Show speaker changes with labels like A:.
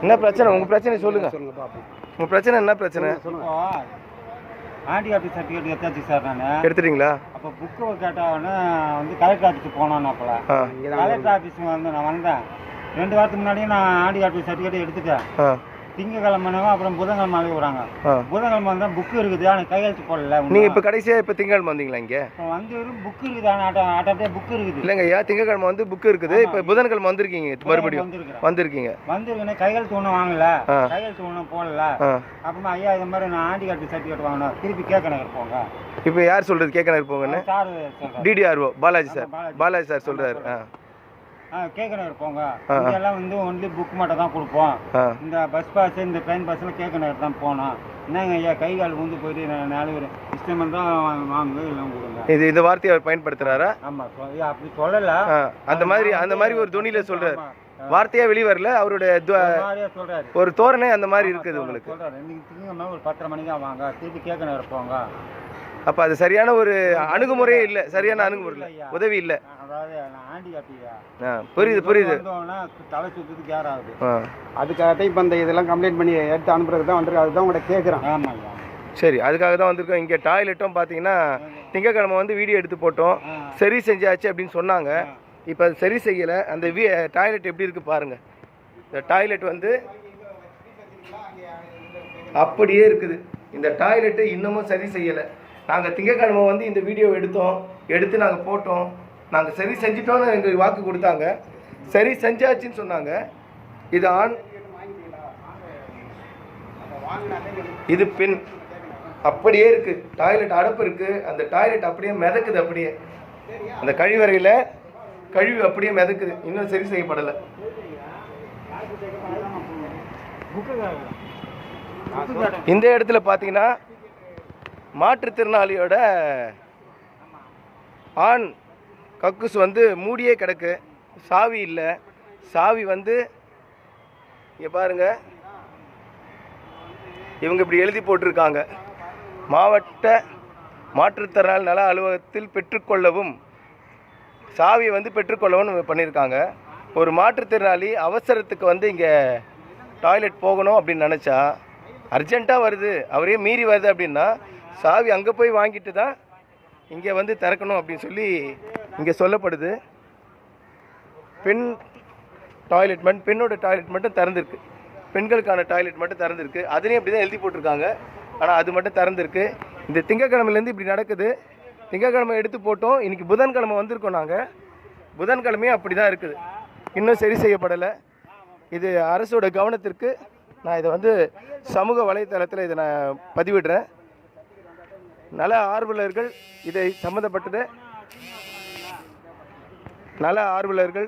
A: என்ன பிரச்சனை? உங்கள் பிரச்சனை சொல்லுங்கள். உங்கள் பிரச்சனை என்ன பிரச்சனை?
B: ஆண்டி ஆஃபீஸ் சர்டிஃபிகேட் எடுத்தாச்சு சார். நான்
A: எடுத்துட்டீங்களா?
B: அப்போ புக்கு கேட்டால் வந்து கலெக்டர் ஆஃபீஸுக்கு போனோம். அப்போ கலெக்டர் ஆஃபீஸ் வந்து நான் வந்தேன். 2 வாரத்துக்கு முன்னாடியே நான் ஆண்டி ஆஃபீஸ் சர்டிஃபிகேட் எடுத்துட்டேன். திங்கக்கிழமை அப்புறம் புதன்கிழமை அழைக்கிறாங்க. புதன்கிழமை வந்தால் புக்கு இருக்குது, ஆனால் கையெழுத்து போடல.
A: நீங்கள் இப்போ கடைசியாக இப்போ திங்கக்கிழமை வந்தீங்களா? இங்கே
B: வந்து புக்கு இருக்குது, ஆனால் ஆட்டோமே புக்கு இருக்குது.
A: இல்லைங்க ஐயா, திங்கக்கிழமை வந்து புக்கு இருக்குது. இப்போ புதன்கிழமை வந்திருக்கீங்க, மறுபடியும் வந்திருக்கீங்க.
B: கையெழுத்து ஒன்றும் வாங்கல, கையெழுத்து ஒன்றும் போடல. அப்புறமா ஐயா இது மாதிரி நான் ஆண்டி கார்டு சர்டிஃபிகேட் வாங்கணும், திருப்பி கேட்கணும் போங்க.
A: இப்போ யார் சொல்கிறது கேட்கணும் போங்கன்னு?
B: Sir
A: DDRO Balaji sir. Balaji sir சொல்கிறாரு.
B: கேட்கணும் போங்க. இதெல்லாம் வந்து ஒன்லி புக் மட்டும் தான் கொடுப்போம். இந்த பஸ் பாஸ் இந்த ட்ரெயின் பஸ்ஸில் கேட்கணும் தான் போனோம். என்னங்க ஐயா கை கால் ஊந்து போயிட்டு 4 பேர் இஷ்டம் தான் வாங்க இல்லை கொடுங்க.
A: இந்த வார்த்தையை அவர் பயன்படுத்துறாரா?
B: ஆமாம், அப்படி சொல்லலை.
A: அந்த மாதிரி ஒரு துணியில சொல்றாரு. வார்த்தையா வெளியே வரல, அவருடைய ஒரு தோரணை அந்த மாதிரி இருக்குது உங்களுக்கு.
B: திங்கக்கிழமை ஒரு 10:30 மணிக்கு தான் வாங்க, திருப்பி கேட்கணும் போங்க.
A: அப்ப அது சரியான ஒரு அணுகுமுறையே இல்லை, சரியான அணுகுமுறை இல்லை, உதவி இல்லை. புரியுது.
B: தலை சுத்துக்கு கேர் ஆகுது.
C: அதுக்காக இப்போ இந்த இதெல்லாம் கம்ப்ளைண்ட் பண்ணி எடுத்து அனுப்புறது தான் வந்திருக்கு. அதுதான் உங்கள்கிட்ட கேட்குறேன்.
B: ஆமாம்,
A: சரி, அதுக்காக தான் வந்திருக்கோம். இங்கே டாய்லெட்டும் பார்த்தீங்கன்னா திங்கக்கிழமை வந்து வீடியோ எடுத்து போட்டோம், சரி செஞ்சாச்சு அப்படின்னு சொன்னாங்க. இப்போ அது சரி செய்யலை. அந்த டாய்லெட் எப்படி இருக்குது பாருங்கள். இந்த டாய்லெட் வந்து அப்படியே இருக்குது. இந்த டாய்லெட்டு இன்னமும் சரி செய்யலை. நாங்கள் திங்கக்கிழமை வந்து இந்த வீடியோ எடுத்து நாங்கள் போட்டோம். நாங்கள் சரி செஞ்சிட்டோன்னு எங்களுக்கு வாக்கு கொடுத்தாங்க. சரி செஞ்சாச்சுன்னு சொன்னாங்க. இது ஆண், இது பெண். அப்படியே இருக்குது. டாய்லெட் அடப்பு இருக்குது. அந்த டாய்லெட் அப்படியே மிதக்குது. அப்படியே அந்த கழிவறையில் கழிவு அப்படியே மிதக்குது. இன்னும் சரி செய்யப்படலை. இந்த இடத்துல பார்த்தீங்கன்னா மாற்றுத்திறனாளியோட ஆண் கக்கூஸ் வந்து மூடியே கிடக்கு. சாவி இல்லை. சாவி வந்து இங்கே பாருங்க, இவங்க இப்படி எழுதி போட்டிருக்காங்க, மாவட்ட மாற்றுத்திறனாளி நல அலுவலகத்தில் பெற்றுக்கொள்ளவும். சாவியை வந்து பெற்றுக்கொள்ளவும் பண்ணியிருக்காங்க. ஒரு மாற்றுத்திறனாளி அவசரத்துக்கு வந்து இங்கே டாய்லெட் போகணும் அப்படின்னு நினச்சா, அர்ஜெண்ட்டாக வருது, அவரே மீறி வருது அப்படின்னா சாவி அங்கே போய் வாங்கிட்டு தான் இங்கே வந்து திறக்கணும் அப்படின்னு சொல்லி இங்கே சொல்லப்படுது. பெண் டாய்லெட் மட்டும், பெண்ணோட டாய்லெட் மட்டும் திறந்துருக்கு. பெண்களுக்கான டாய்லெட் மட்டும் திறந்துருக்கு. அதுலேயும் இப்படி தான் எழுதி போட்டிருக்காங்க. ஆனால் அது மட்டும் திறந்துருக்கு. இந்த திங்கக்கிழமையிலேருந்து இப்படி நடக்குது. திங்கக்கிழமை எடுத்து போட்டோம். இன்றைக்கி புதன்கிழமை வந்திருக்கோம் நாங்கள். புதன்கிழமையும் அப்படி தான் இருக்குது. இன்னும் சரி செய்யப்படலை. இது அரசோட கவனத்திற்கு நான் இதை வந்து சமூக வலைத்தளத்தில் இதை நான் பதிவிடுறேன். நல ஆர்வலர்கள் இதை சம்மந்தப்பட்டது நல ஆர்வலர்கள்